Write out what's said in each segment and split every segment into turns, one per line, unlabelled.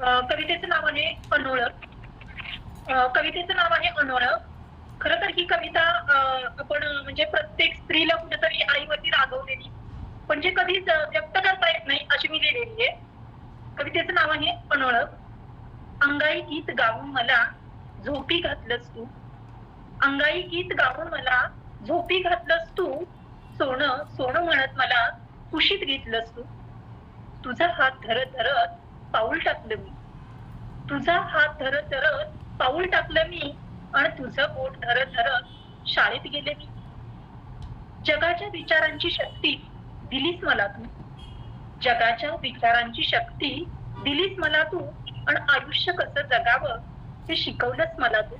कवितेचं नाव आहे अनोळख. कवितेचं नाव आहे अनोळख. खरं तर ही कविता आपण म्हणजे प्रत्येक स्त्रीला कुठेतरी आईवरती रागवलेली पण जे कधीच व्यक्त करता येत नाही अशी मी लिहिलेली आहे. कवितेचं नाव आहे अनोळख. अंगाई गीत गाऊन मला झोपी घातलंस तू. अंगाई गीत गाऊन मला झोपी घातलंस तू. सोनं सोनं म्हणत मला कुशीत घेतलंस तू. तुझा हात धरत धरत पाऊल टाकलं मी. तुझा हात धरत धरत पाऊल टाकलं मी आणि तुझं बोट धरत धरत शाळेत गेले मी. जगाच्या विचारांची शक्ती दिलीस मला तू. जगाच्या विचारांची शक्ती दिलीस मला तू आणि आयुष्य कसं जगावं हे शिकवलंस मला तू.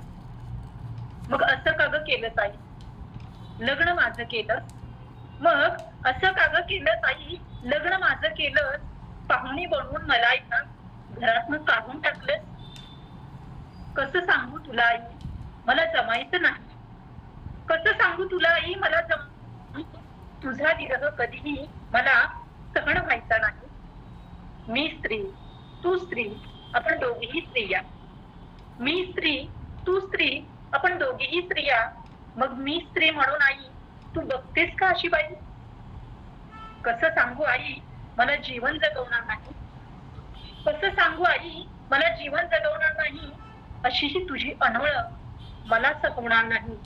मग असं का ग केलं ताई लग्न माझं केलं. मग असं का ग केलं ताई लग्न माझं केलं. पाहुणी बनवून मला एका घरातनं काढून टाकलं. कसं सांगू तुला आई मला जमायचं नाही. कसं सांगू तुला आई मला तुझा विरह कधीही मला सहन व्हायचा नाही. मी स्त्री तू स्त्री आपण दोघीही स्त्रिया. मी स्त्री तू स्त्री आपण दोघीही स्त्रिया. मग मी स्त्री म्हणून आई तू बघतेस का अशी बाई. कसं सांगू आई मला जीवन जगवणार नाही. कसं सांगू आई मला जीवन जगवणार नाही. अशीही तुझी अनोळख मला सगवणार नाही.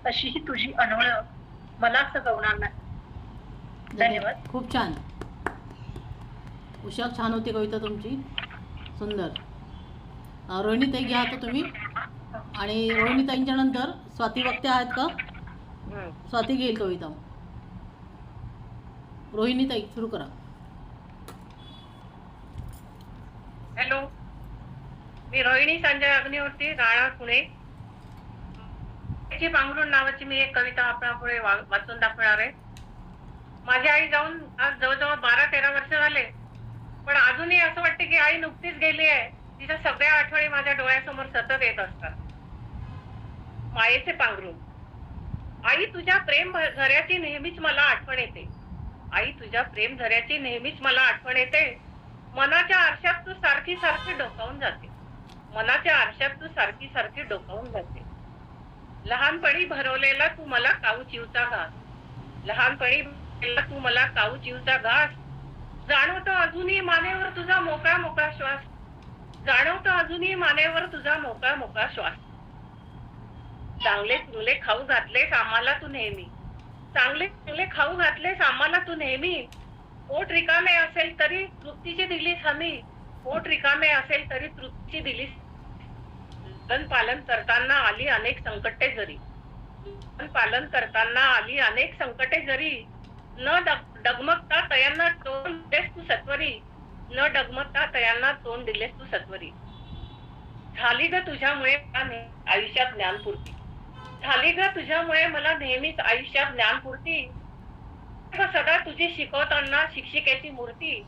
अशीही तुझी अनोळख मला सगवणार नाही. धन्यवाद.
खूप छान उषा, छान होती कविता तुमची, सुंदर. रोहिणीताई घ्या आता तुम्ही. आणि रोहिणीताईंच्या नंतर स्वाती वक्ते आहेत का. स्वाती घेईल कविता. रोहिणीताई सुरू करा.
हॅलो, मी रोहिणी संजय अग्निहोत्री, राहणार पुणे. पांघरुण नावाची मी एक कविता आपल्यापुढे वाचून दाखवणार आहे. माझी आई जाऊन आज जवळजवळ 12-13 वर्ष झाले, पण अजूनही असं वाटते की आई नुकतीच गेली आहे. तिच्या सगळ्या आठवणी माझ्या डोळ्यासमोर सतत येत असतात. मायेचे पांघरुण. आई तुझ्या प्रेम झऱ्याची नेहमीच मला आठवण येते. आई तुझ्या प्रेम झऱ्याची नेहमीच मला आठवण येते. मनाच्या आरशात तू सारखी सारखी डोकावून जाते. मनाच्या आरशात तू सारखी सारखी डोकावून जाते. लहानपणी भरवलेला तू मला काऊ चिवचा घास. लहानपणी तू मला काऊ चिवचा घास. जाणवतो अजूनही मानेवर तुझा मोकळा मोकळा श्वास. जाणवतो अजूनही मानेवर तुझा मोकळा मोकळा श्वास. चांगले चुंगले खाऊ घातलेस आम्हाला तू नेहमी. चांगले चुंगले खाऊ घातलेस आम्हाला तू नेहमी. पोट रिकामे असेल तरी तृप्तीची दिलीस हमी. पोट रिकामे असेल तरी तृप्तीची दिलीस. पालन करताना आली अनेक संकटे जरी. पालन करताना आली अनेक संकटे जरी. न डगमगता तयांना तोंड दिलेस तू सत्वरी. न डगमगता तयांना तोंड दिलेस तू सत्वरी. झाली ग तुझ्यामुळे आयुष्यात ज्ञानपूर्ती. झाली ग तुझ्यामुळे मला नेहमीच आयुष्यात ज्ञानपूर्ती. सदा तुझी शिकवताना शिक्षिकेची मूर्ती.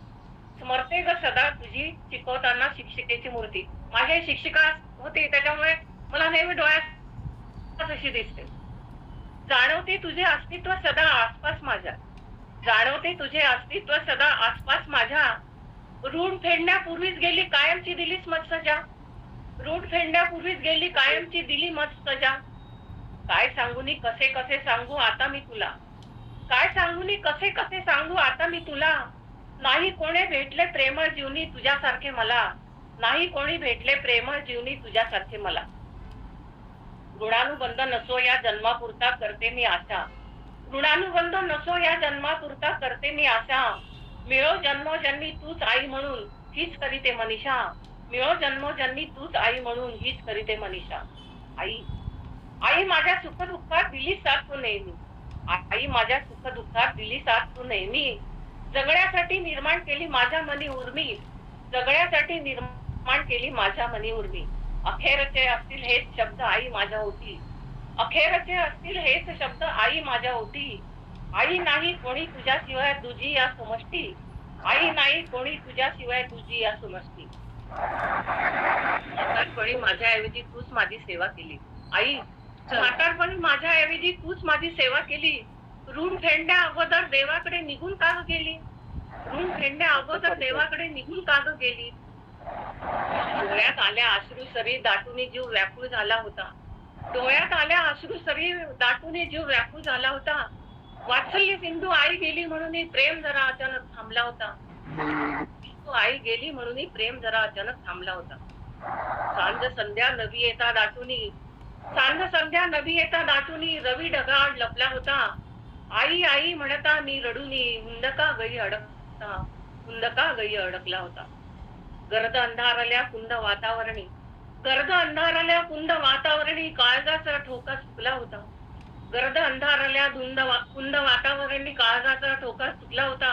स्मरते ग सदा तुझी शिकवताना शिक्षिकेची मूर्ती. माझी शिक्षिका होती त्याच्यामुळे मला नेहमी डोळ्यात अशी दिसते. जाणवते तुझे अस्तित्व सदा आसपास माझ्या. जाणवते तुझे अस्तित्व सदा आसपास माझ्या. ऋण फेडण्यापूर्वीच गेली कायमची दिलीस मत सजा. ऋण फेडण्यापूर्वीच गेली कायमची दिली मत सजा. काय सांगूनी कसे कसे सांगू आता मी तुला. काय सांगूनी कसे कसे सांगू आता मी तुला. नाही कोणी भेटले प्रेमळ जीवनी तुझ्यासारखे मला. नाही कोणी भेटले प्रेमळ जीवनी तुझ्यासारखे मला. ऋणानुबंध नसो या जन्मापुरता करते मी आशा. ऋणानुबंध नसो या जन्मापुरता करते मी आशा. मिळो जन्मोजन्मी तूच आई म्हणून हीच करीते मनीषा. मिळो जन्मोजन्मी तूच आई म्हणून हीच करीते मनीषा. आई आई माझ्या सुख दुःखात दिली साथ तू नेहमी. आई माझ्या सुख दुःखात दिली साथ तू नेहमी. जगण्यासाठी निर्माण केली माझ्या मनी उर्मी. जगण्यासाठी निर्माण केली माझ्या मनी उर्मी. अखेरचे असतील हेच शब्द आई माझ्या होती. अखेरचे असतील हेच शब्द आई माझ्या होती. आई नाही कोणी तुझ्याशिवाय तुझी या समष्टी. आई नाही कोणी तुझ्याशिवाय तुझी या समष्टी. म्हातारपणी माझ्याऐवजी तूच माझी सेवा केली. आई म्हातारपणी माझ्याऐवजी तूच माझी सेवा केली. ऋण फेडण्या अगोदर देवाकडे निघून का गेली. ऋण फेडण्या अगोदर देवाकडे निघून का गेली. डोळ्यात आल्या अश्रू सरी दाटून जीव व्याकुळ झाला होता. डोळ्यात आल्या अश्रू सरी दाटून जीव व्याकुळ झाला होता. वात्सल्य सिंधू आई गेली म्हणून प्रेम जरा अचानक थांबला होता. सिंधू आई गेली म्हणून प्रेम जरा अचानक थांबला होता. सांज संध्या नवी येता दाटूनी, सांज संध्या नवी येता दाटूनी रवी ढगाळ लपला होता. आई आई म्हणता मी रडूनी हुंदका गई अडकता, हुंदका गई अडकला होता. गर्द अंधारल्या कुंद वातावरणी, गर्द अंधारल्या कुंद वातावरणी काळजाचा ठोका सुटला होता. गर्द अंधारल्या कुंद वातावरणी काळजाचा ठोका सुटला होता.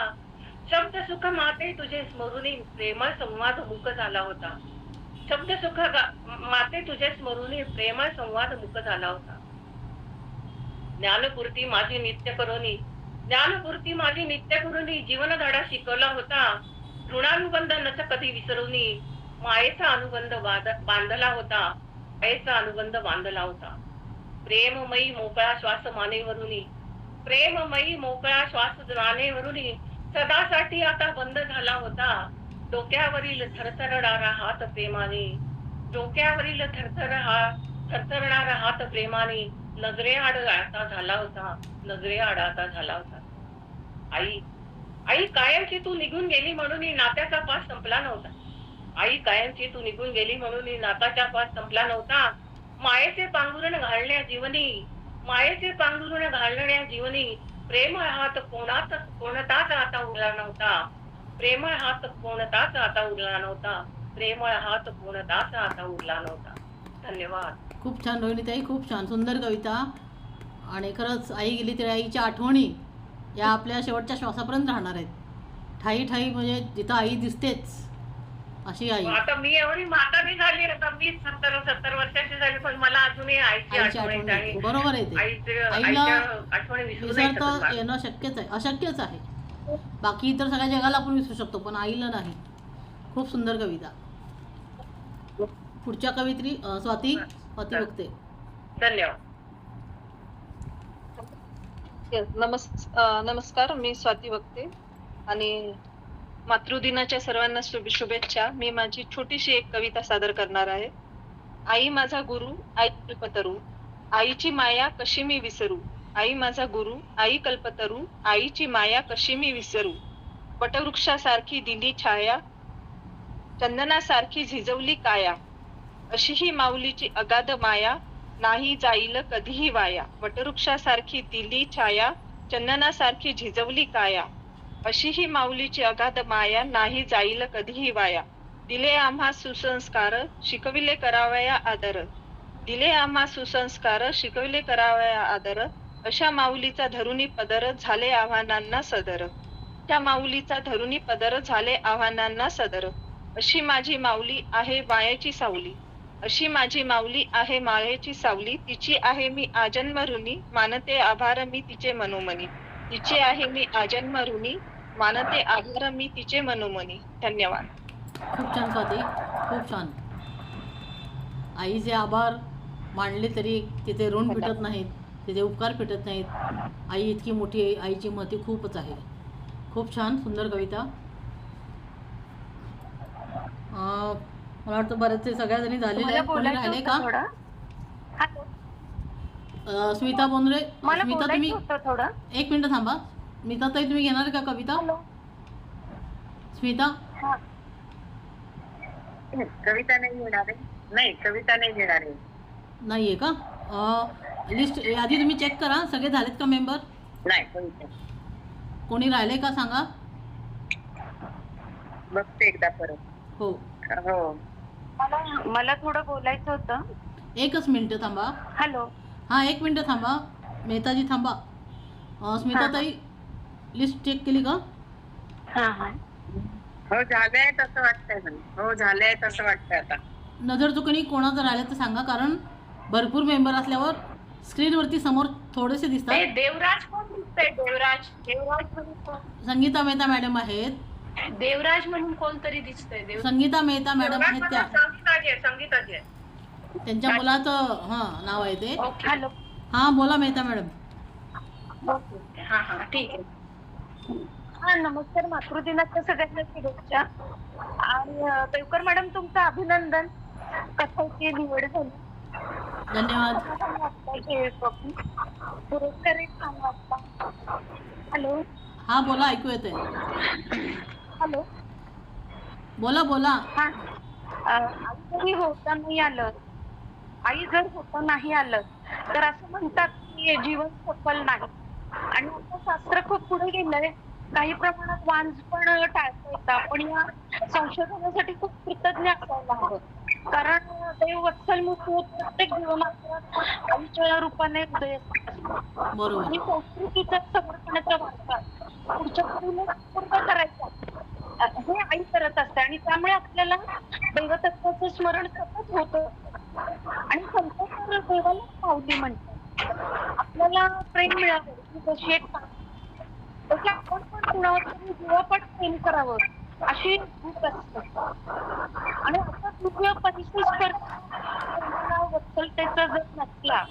शब्द सुख माते तुझे स्मरुनी प्रेमळ संवाद मुक झाला होता. शब्द सुख माते तुझे स्मरुनी प्रेमळ संवाद मुक झाला होता. ज्ञानपूर्ती माझी नित्य करोनी, ज्ञानपूर्ती माझी नित्य करोनी जीवन धडा शिकवला होता. ऋणानुबंध नच कधी विसरूनी मायेचा अनुबंध बांधला होता. मायेचा अनुबंध बांधला होता. प्रेममयी मोकळा श्वास मानेवरूनी, प्रेममयी मोकळा श्वास मानेवरूनी सदासाठी आता बंद झाला होता. डोक्यावरील थरथरणारा हात प्रेमाने, डोक्यावरील थरथरणारा हात प्रेमाने नजरेआड आता झाला होता. नजरेआड आता झाला होता. आई आई कायमची तू निघून गेली म्हणून नात्याचा पास संपला नव्हता. आई कायमची तू निघून गेली म्हणून नाताच्या पास संपला नव्हता. मायेचे पांघरुण घालण्या जीवनी, मायेचे पांघरुण घालण्या जीवनी प्रेमळ हात कोणताच आता उरला नव्हता. प्रेमळ हात कोणताच आता उरला नव्हता. प्रेमळ हात कोणताच आता उरला नव्हता. धन्यवाद.
खूप छान रोहिणीताई, खूप छान, सुंदर कविता. आणि खरंच आई गेली तरी आईच्या आठवणी या आपल्या शेवटच्या श्वासापर्यंत राहणार आहेत. ठाई ठाई म्हणजे जिथं आई दिसतेच अशी आई.
आता मी एवढी म्हातारी झाली, आता मी 70 वर्षाची झाली, पण मला अजूनही आईची
आईची
आठवण
आठवण
येते.
येते. बरोबर आहे ते. आईला
आईच्या आठवणी विसरू नाही शकत
विसरता
मला.
येणं शक्यच आहे, अशक्यच आहे. बाकी इतर सगळ्या जगाला आपण विसरू शकतो पण आईला नाही. खूप सुंदर कविता. पुढच्या कवित्री स्वाती बघते.
धन्यवाद.
नमस्कार, मी स्वाती बघते आणि मातृदिनाच्या सर्वांना शुभेच्छा. मी माझी छोटीशी एक कविता सादर करणार आहे. आई माझा गुरु, आई कल्पतरू, आईची माया कशी मी विसरू. आई माझा गुरु, आई कल्पतरू, आईची माया कशी मी विसरू. वटवृक्षासारखी दिली छाया, चंदनासारखी झिजवली काया, अशी ही माऊलीची अगाध माया, नाही जाईल कधीही वाया. वटवृक्षासारखी दिली छाया, चंदनासारखी झिजवली काया, अशी ही माऊलीची अगाध माया, नाही जाईल कधीही वाया. दिले आम्हा सुसंस्कार, शिकविले करावया आदर. दिले आम्हा सुसंस्कार, शिकविले करावया आदर, अशा माऊलीचा धरुणी पदर, झाले आव्हानांना सदर. त्या माऊलीचा धरुणी पदर, झाले आव्हानांना सदर. अशी माझी माऊली आहे मायेची सावली, अशी माझी माऊली आहे मायेची सावली. तिची आहे मी आजन्म ऋणी, मानते आभार मी तिचे मनोमनी. तिचे आहे मी आजन्म ऋणी, मानते आभार मी तिचे मनोमनी. धन्यवाद.
खूप छान स्वाती, खूप छान. आईचे आभार मानले तरी तिथे ऋण फिटत नाहीत, तिथे उपकार फिटत नाहीत. आई इतकी मोठी आहे, आईची महती खूपच आहे. खूप छान, सुंदर कविता. मला वाटतं बरेचसे सगळ्या जणी झालेले आहेत. कोणी राहिले का? स्मिता बोंद्रे, स्मिता तुम्ही एक मिनिट थांबा. स्मिता ताई तुम्ही घेणार का कविता? स्मिता
कविता नाही घेणार आहे. नाही, कविता नाही घेणार आहे.
नाहीये का? लिस्ट आधी तुम्ही चेक करा, सगळे झालेत का मेंबर?
नाही, कविता
कोणी राहिले का सांगा.
बघते एकदा परत.
हो
हो,
मला थोडं बोलायचं होतं.
एकच मिनिट थांबा.
हॅलो.
हां, एक मिनिट थांबा. मेहताजी थांबा. स्मिता ताई लिस्ट चेक केली का?
हां हां.
हो, झालंय तसं वाटतंय मला. हो, झालंय तसं वाटतंय आता.
नजर चुकणी कोणाचं राहिलं तर सांगा, कारण भरपूर मेंबर असल्यावर स्क्रीनवरती समोर थोडेसे दिसतात.
देवराज कोण दिसतंय? देवराज म्हणून कोण?
संगीता मेहता मॅडम आहेत.
देवराज म्हणून कोणतरी दिसतंय.
संगीता मेहता मॅडम आहेत त्या.
संगीताजी
त्यांच्या मुलाचं नाव आहे ते.
हॅलो.
हां बोला मेहता मॅडम.
हा ठीक आहे.
हा नमस्कार, मातृदिनाच्या सगळ्यांना शुभेच्छा. आणि देवकर मॅडम तुमचं अभिनंदन, कथाची निवड झाली.
धन्यवाद.
पुरस्कार एक छान वाटला. हॅलो
हा बोला, ऐकू येते.
हॅलो
बोला बोला.
हा आई जरी होता नाही आलं, आई जर होता नाही आलं तर असं म्हणतात की जीवन सफल नाही. आणि आता शास्त्र खूप पुढे गेलंय, काही प्रमाणात वांज पण टाळता येतं. आपण या संशोधनासाठी खूप कृतज्ञ असायला हवं. कारण देव वत्सल मूर्ती प्रत्येक जीवनात आईच्या रूपाने उदय असतो.
बरोबर.
आणि संस्कृतीचा समर्पणाचा वारसा पुढच्या पिढीला पूर्ण करायचा हे आई करत असते. आणि त्यामुळे आपल्याला दैवतत्वाचं स्मरण सतत होतं. आणि संत देवाला माऊली म्हणतात. आपल्याला प्रेम मिळावं ही जशी एक तशी आपण पण कुणावर तरी जीवापट प्रेम करावं अशी भूक असते. आणि आता दिव्य परिसर वत्सलतेचा जर नसला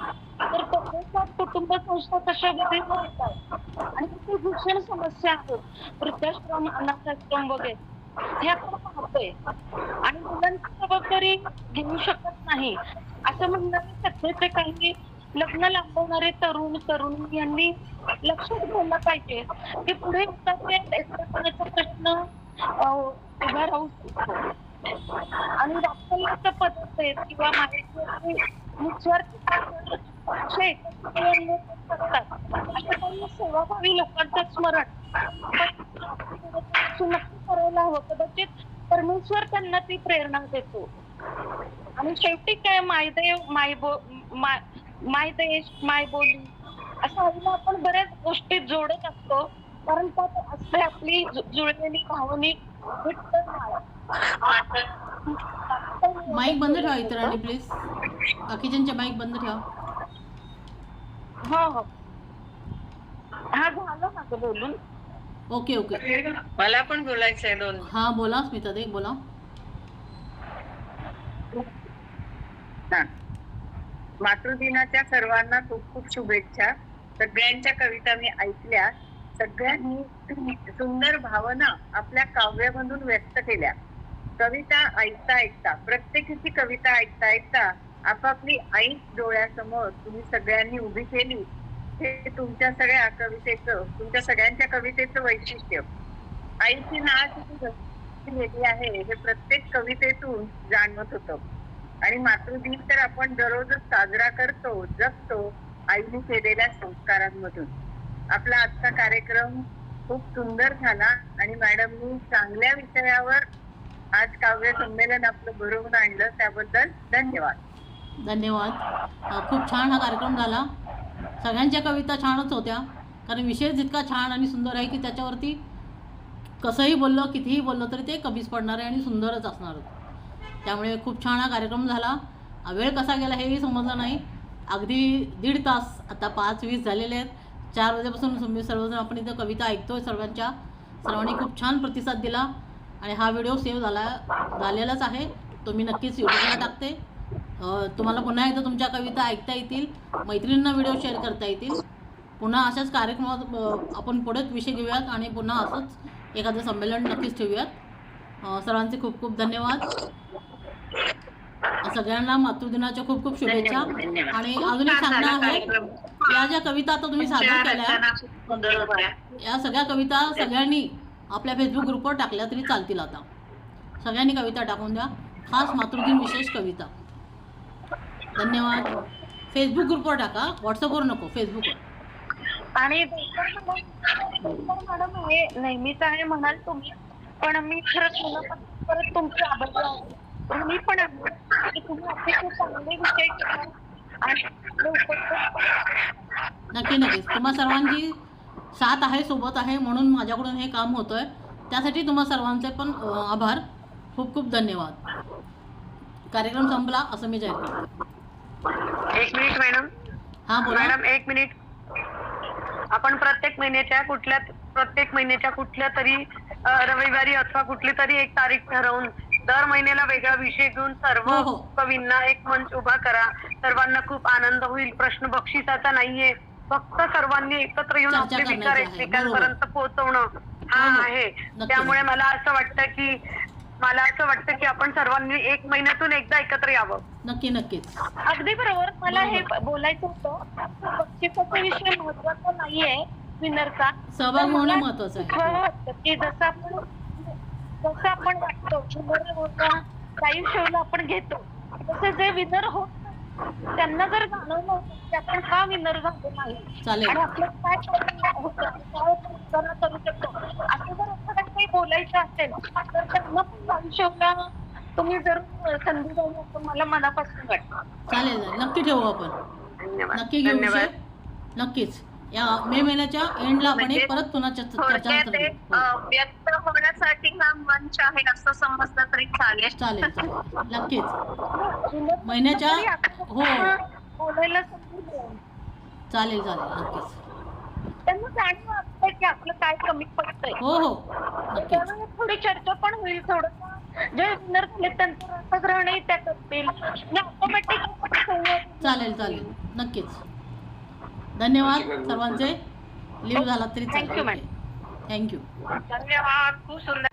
तर परदेशात कुटुंब संस्था कशा विभिन्न होतात आणि किती भीषण समस्या आहेत, वृद्धाश्रम, अनाथाश्रम वगैरे हे आपण पाहतोय. आणि मुलांची जबाबदारी घेऊ शकत नाही असं म्हणणारे सध्याचे काही लग्न लांबवणारे तरुण तरुणी यांनी लक्षात घ्यायला पाहिजे की पुढे एकटेपणाचा प्रश्न उभा राहू शकतो. आणि वात्सल्याच्या पद्धतीत किंवा माहिती निस्वार्थी अशा काही सेवाभावी लोकांचं स्मरण नक्की करायला हवं. कदाचित परमेश्वर त्यांना ती प्रेरणा देतो. आणि शेवटी काय मायदेव माय देश माय बोली असं आईला आपण बऱ्याच गोष्टी जोडत असतो. कारण त्यात असते आपली जुळलेली भावनिक
माईक बंद ठेवा इतरांनी प्लीज. बाकीच्यांचे माईक बंद ठेवा.
हो हो हा झालं माझं बोलून.
Okay okay.
मला पण बोलायचंय दोन.
हा बोला स्मिता दे, बोला.
हा. मातृदिनाच्या सर्वांना खूप खूप शुभेच्छा. सगळ्यांच्या कविता मी ऐकल्या. सगळ्यांनी सुंदर भावना आपल्या काव्यामधून व्यक्त केल्या. कविता ऐकता ऐकता, प्रत्येकीची कविता ऐकता ऐकता आपापली आई डोळ्यासमोर तुम्ही सगळ्यांनी उभी केली. हे तुमच्या सगळ्या कवितेचं, तुमच्या सगळ्यांच्या कवितेचं वैशिष्ट्य. आईची नाळ किती आहे हे प्रत्येक कवितेतून जाणवत होतं. आणि मातृदिन तर आपण दररोजच साजरा करतो, जगतो आईने केलेल्या संस्कारांमधून. आपला आजचा कार्यक्रम खूप सुंदर झाला आणि मॅडमनी चांगल्या विषयावर आज काव्य संमेलन आपलं भरवून आणलं, त्याबद्दल धन्यवाद.
धन्यवाद. खूप छान हा कार्यक्रम झाला. सगळ्यांच्या कविता छानच होत्या, कारण विषय जितका छान आणि सुंदर आहे की त्याच्यावरती कसंही बोललं, कितीही बोललं तरी ते कमीच पडणार आहे आणि सुंदरच असणार. त्यामुळे खूप छान हा कार्यक्रम झाला. वेळ कसा गेला हेही समजलं नाही. अगदी 1.5 तास, आता 5:20 झालेले आहेत. 4 वाजेपासून तुम्ही सर्वजण आपण इथं कविता ऐकतोय. सर्वांनी खूप छान प्रतिसाद दिला आणि हा व्हिडिओ सेव्ह झालेलाच आहे. तो मी नक्कीच यूट्यूबला टाकते. तुम्हाला पुन्हा एकदा तुमच्या कविता ऐकता येतील, मैत्रिणींना व्हिडिओ शेअर करता येतील. पुन्हा अशाच कार्यक्रमात आपण पुढेच विषय घेऊयात आणि पुन्हा असंच एखादं संमेलन नक्कीच ठेवूयात. सर्वांचे खूप खूप धन्यवाद. सगळ्यांना मातृदिनाच्या खूप खूप शुभेच्छा. आणि अजून एक सांगणं आहे, या ज्या कविता आता तुम्ही सादर केल्या, या सगळ्या कविता सगळ्यांनी आपल्या फेसबुक ग्रुपवर टाकल्या तरी चालतील. आता सगळ्यांनी कविता टाकून द्या, खास मातृदिन विशेष कविता. धन्यवाद. फेसबुक ग्रुपवर टाका, व्हॉट्सअपवर नको, फेसबुकवर.
आणि मॅडम हे नेहमीच आहे म्हणाल तुम्ही, पण मी खरंच परत तुमचे आभार आहे. मी पण तुम्ही अतिशय चांगले विषय
नक्की नक्कीच. तुम्हा सर्वांची साथ आहे, सोबत आहे, म्हणून माझ्याकडून हे काम होतंय. त्यासाठी तुम्हा सर्वांचे पण आभार. खूप खूप धन्यवाद. कार्यक्रम संपला असं मी जाहीर करतो.
1 मिनिट मॅडम.
हा बोला
मॅडम 1 मिनिट. आपण प्रत्येक महिन्याच्या कुठल्या तरी रविवारी अथवा कुठली तरी एक तारीख ठरवून दर महिन्याला वेगळा विषय घेऊन सर्व
हो.
कवींना एक मंच उभा करा. सर्वांना खूप आनंद होईल. प्रश्न बक्षिसाचा नाहीये, फक्त सर्वांनी एकत्र येऊन
चर्चा
आपले विचार
करण्याची आहे.
एकमेकांपर्यंत पोहोचवणं आहे.
नक्की.
त्यामुळे मला असं वाटतं की आपण सर्वांनी 1 महिन्यातून एकदा एकत्र यावं.
नक्की नक्कीच.
अगदी बरोबर. मला हे बोलायचं होतं, बक्षिसाचा विषय महत्वाचा नाहीये विनरचा.
सहभाग होणं महत्वाचं आहे.
मला वाटतं की जसं आपण वाटतो विनर होता लाईव्ह शोला आपण घेतो, तसे जे विनर होत नाही, त्यांना जर जाणवलं की आपण का विनर झालो नाही
चालेल.
आणि आपलं काय होतं, काय सुधारणा करू शकतो, असं जर एखाद्या काही बोलायचं असेल तर त्यांना पण लाईव्ह शोला तुम्ही जर संधी द्यावी असं मला मनापासून वाटतं.
चालेल चालेल. नक्की ठेवू आपण.
धन्यवाद.
नक्की घेऊ विषय.
धन्यवाद.
नक्कीच. या मे महिन्याच्या एंडला आपण
म्हणजे
एक परत पुन्हा चर्चा
थोडक्यात
करू.
व्यक्त होण्यासाठी हा मंच आहे असं समजलं तरी चालेल.
चालेल चालेल. नक्कीच.
विनर
महिन्याच्या
तरी आपण
हो
बोलायला संधी द्यावी.
चालेल चालेल. नक्कीच.
त्यांना जाणीव असते की आपलं काय कमी पडतंय.
हो हो नक्कीच.
त्यामुळे थोडी चर्चा पण होईल. थोडं जे विनर झाले त्यांचं रसग्रहणही त्या करतील आणि ऑटोमॅटिक
चालेल चालेल. नक्कीच. धन्यवाद सर्वांचे. लिव्ह झाला तरी
Thank you,
चालेल. थँक्यू.
धन्यवाद. खूप सुंदर.